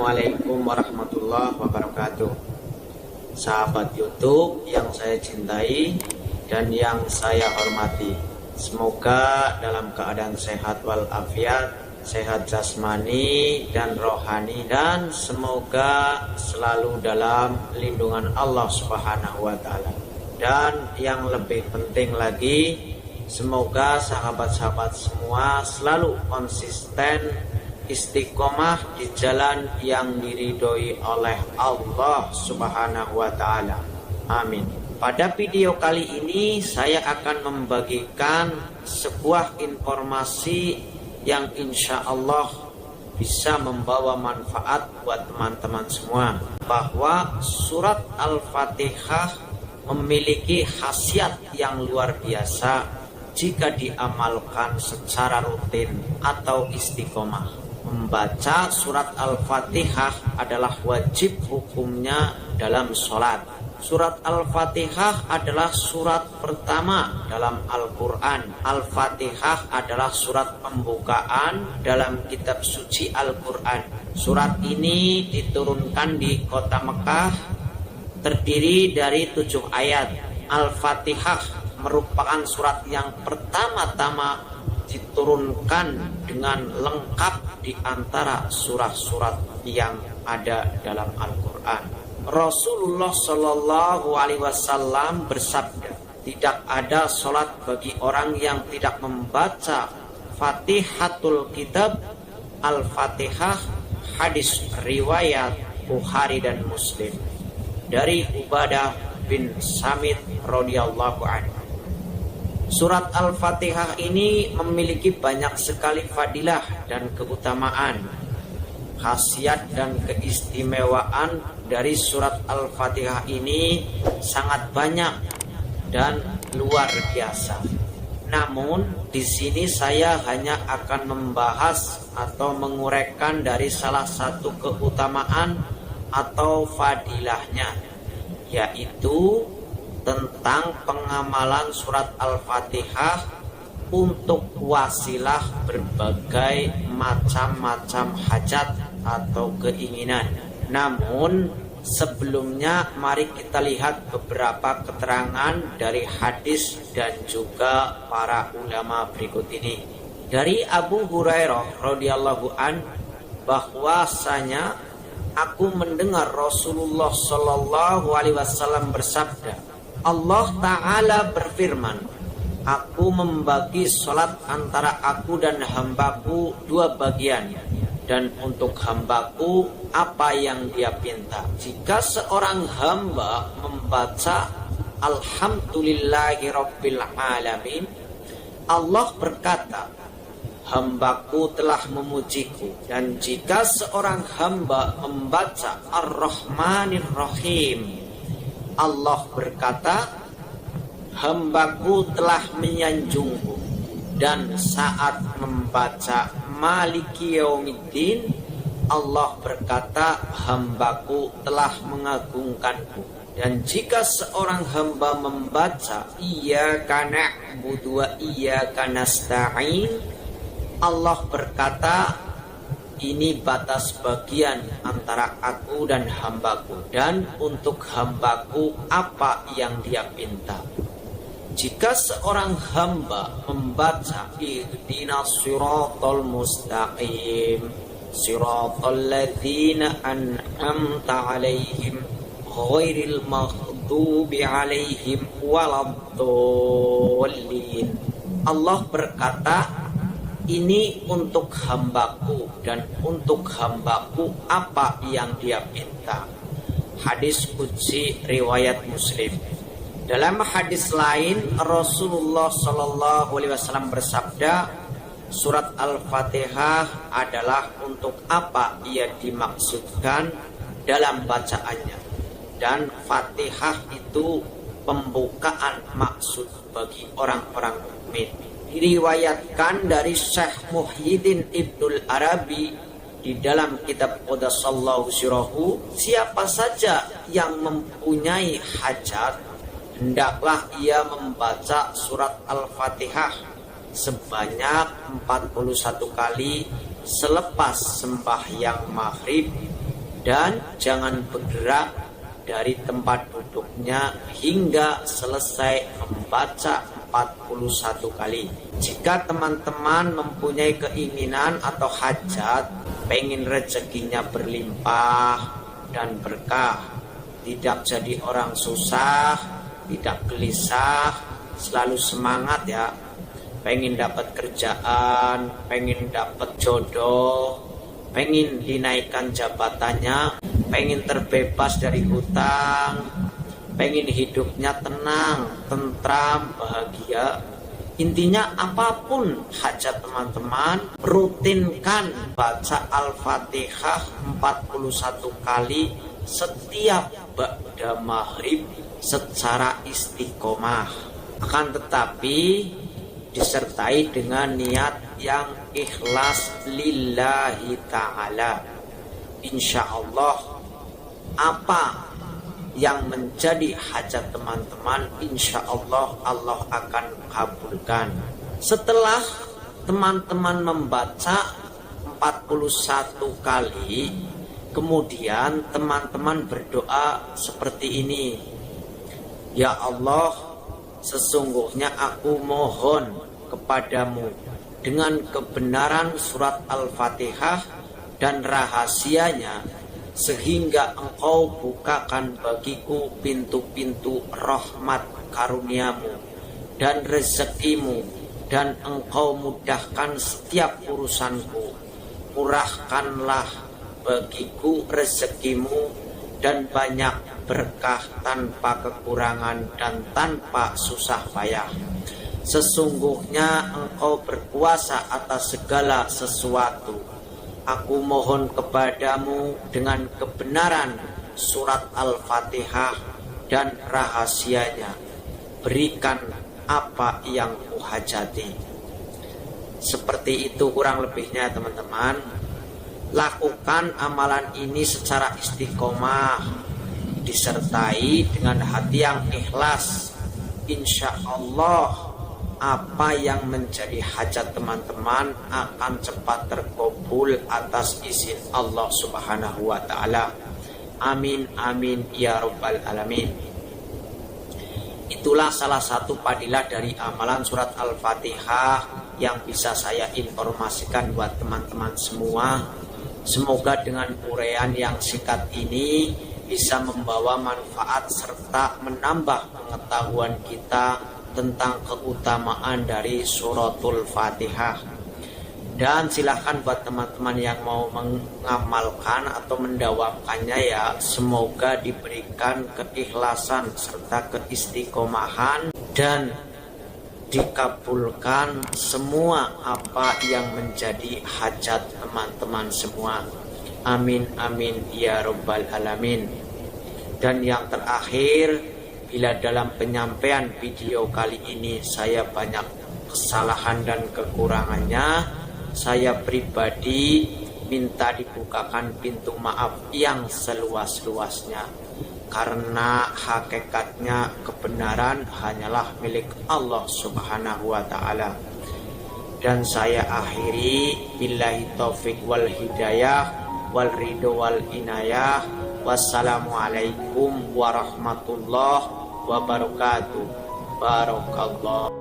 Assalamualaikum warahmatullahi wabarakatuh. Sahabat YouTube yang saya cintai dan yang saya hormati, semoga dalam keadaan sehat walafiat, sehat jasmani dan rohani, dan semoga selalu dalam lindungan Allah Subhanahu wa Ta'ala. Dan yang lebih penting lagi, semoga sahabat-sahabat semua selalu konsisten istiqomah di jalan yang diridhoi oleh Allah Subhanahu wa Ta'ala. Amin. Pada video kali ini saya akan membagikan sebuah informasi yang insya Allah bisa membawa manfaat buat teman-teman semua, bahwa surat Al-Fatihah memiliki khasiat yang luar biasa jika diamalkan secara rutin atau istiqomah. Membaca surat Al-Fatihah adalah wajib hukumnya dalam sholat. Surat Al-Fatihah adalah surat pertama dalam Al-Quran. Al-Fatihah adalah surat pembukaan dalam kitab suci Al-Quran. Surat ini diturunkan di kota Mekah, terdiri dari 7 ayat. Al-Fatihah merupakan surat yang pertama-tama diturunkan dengan lengkap di antara surah-surat yang ada dalam Al-Quran. Rasulullah Shallallahu Alaihi Wasallam bersabda, tidak ada sholat bagi orang yang tidak membaca Fatihatul Kitab, Al-Fatihah. Hadis riwayat Bukhari dan Muslim dari Ubadah bin Samit radhiyallahu anhu. Surat Al-Fatihah ini memiliki banyak sekali fadilah dan keutamaan. Khasiat dan keistimewaan dari surat Al-Fatihah ini sangat banyak dan luar biasa. Namun di sini saya hanya akan membahas atau menguraikan dari salah satu keutamaan atau fadilahnya, yaitu tentang pengamalan surat Al-Fatihah untuk wasilah berbagai macam-macam hajat atau keinginan. Namun sebelumnya mari kita lihat beberapa keterangan dari hadis dan juga para ulama berikut ini. Dari Abu Hurairah radhiyallahu an, bahwasanya aku mendengar Rasulullah Shallallahu Alaihi Wasallam bersabda, Allah Ta'ala berfirman, aku membagi sholat antara aku dan hambaku 2 bagian, dan untuk hambaku apa yang dia pinta. Jika seorang hamba membaca Alhamdulillahi Rabbil Alamin, Allah berkata, hambaku telah memujiku. Dan jika seorang hamba membaca Ar-Rahmanir Rahim, Allah berkata, hambaku telah menyanjungku. Dan saat membaca Maliki Yaumiddin, Allah berkata, hambaku telah mengagungkanku. Dan jika seorang hamba membaca Iyyaka na'budu wa iyyaka nasta'in, Allah berkata, ini batas bagian antara aku dan hambaku, dan untuk hambaku apa yang dia pinta. Jika seorang hamba membaca Ihdinas siratal mustaqim, siratal ladzina an'amta alaihim ghairil maghdubi alaihim waladdallin, Allah berkata, ini untuk hambaku, dan untuk hambaku apa yang dia pinta. Hadis qudsi riwayat Muslim. Dalam hadis lain, Rasulullah Shallallahu Alaihi Wasallam bersabda, surat Al-Fatihah adalah untuk apa ia dimaksudkan dalam bacaannya, dan Fatihah itu pembukaan maksud bagi orang-orang mukmin. Diriwayatkan dari Syekh Muhyiddin Ibnul Arabi di dalam kitab Qadasallahu sirahu, siapa saja yang mempunyai hajat, hendaklah ia membaca surat Al-Fatihah sebanyak 41 kali selepas sembahyang maghrib dan jangan bergerak dari tempat duduknya hingga selesai membaca 41 kali. Jika teman-teman mempunyai keinginan atau hajat, pengen rezekinya berlimpah dan berkah, tidak jadi orang susah, tidak gelisah, selalu semangat ya, pengen dapat kerjaan, pengen dapat jodoh, pengen dinaikkan jabatannya, pengen terbebas dari hutang, pengen hidupnya tenang, tentram, bahagia. Intinya apapun hajat teman-teman, rutinkan baca Al-Fatihah 41 kali setiap ba'da maghrib secara istiqomah. Akan tetapi disertai dengan niat yang ikhlas lillahi ta'ala. Insya Allah apa yang menjadi hajat teman-teman, insya Allah Allah akan kabulkan. Setelah teman-teman membaca 41 kali, kemudian teman-teman berdoa seperti ini. Ya Allah, sesungguhnya aku mohon kepadamu dengan kebenaran surat Al-Fatihah dan rahasianya, sehingga engkau bukakan bagiku pintu-pintu rahmat karuniamu dan rezekimu, dan engkau mudahkan setiap urusanku. Murahkanlah bagiku rezekimu dan banyak berkah tanpa kekurangan dan tanpa susah payah. Sesungguhnya engkau berkuasa atas segala sesuatu. Aku mohon kepadamu dengan kebenaran surat Al-Fatihah dan rahasianya, berikan apa yang kuhajati. Seperti itu kurang lebihnya teman-teman. Lakukan amalan ini secara istiqomah, disertai dengan hati yang ikhlas. Insya Allah apa yang menjadi hajat teman-teman akan cepat terkabul atas izin Allah Subhanahu wa ta'ala. Amin amin ya rabbal alamin. Itulah salah satu padilah dari amalan surat Al-Fatihah yang bisa saya informasikan buat teman-teman semua. Semoga dengan uraian yang singkat ini bisa membawa manfaat serta menambah pengetahuan kita tentang keutamaan dari suratul Fatihah. Dan silahkan buat teman-teman yang mau mengamalkan atau mendawamkannya ya, semoga diberikan keikhlasan serta keistiqomahan dan dikabulkan semua apa yang menjadi hajat teman-teman semua. Amin amin ya rabbal alamin. Dan yang terakhir, bila dalam penyampaian video kali ini saya banyak kesalahan dan kekurangannya, saya pribadi minta dibukakan pintu maaf yang seluas-luasnya. Karena hakikatnya kebenaran hanyalah milik Allah Subhanahu wa ta'ala. Dan saya akhiri, billahi taufik wal hidayah wal ridho wal inayah. Wassalamualaikum warahmatullahi wabarakatuh. Barakallah.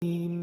الرحيم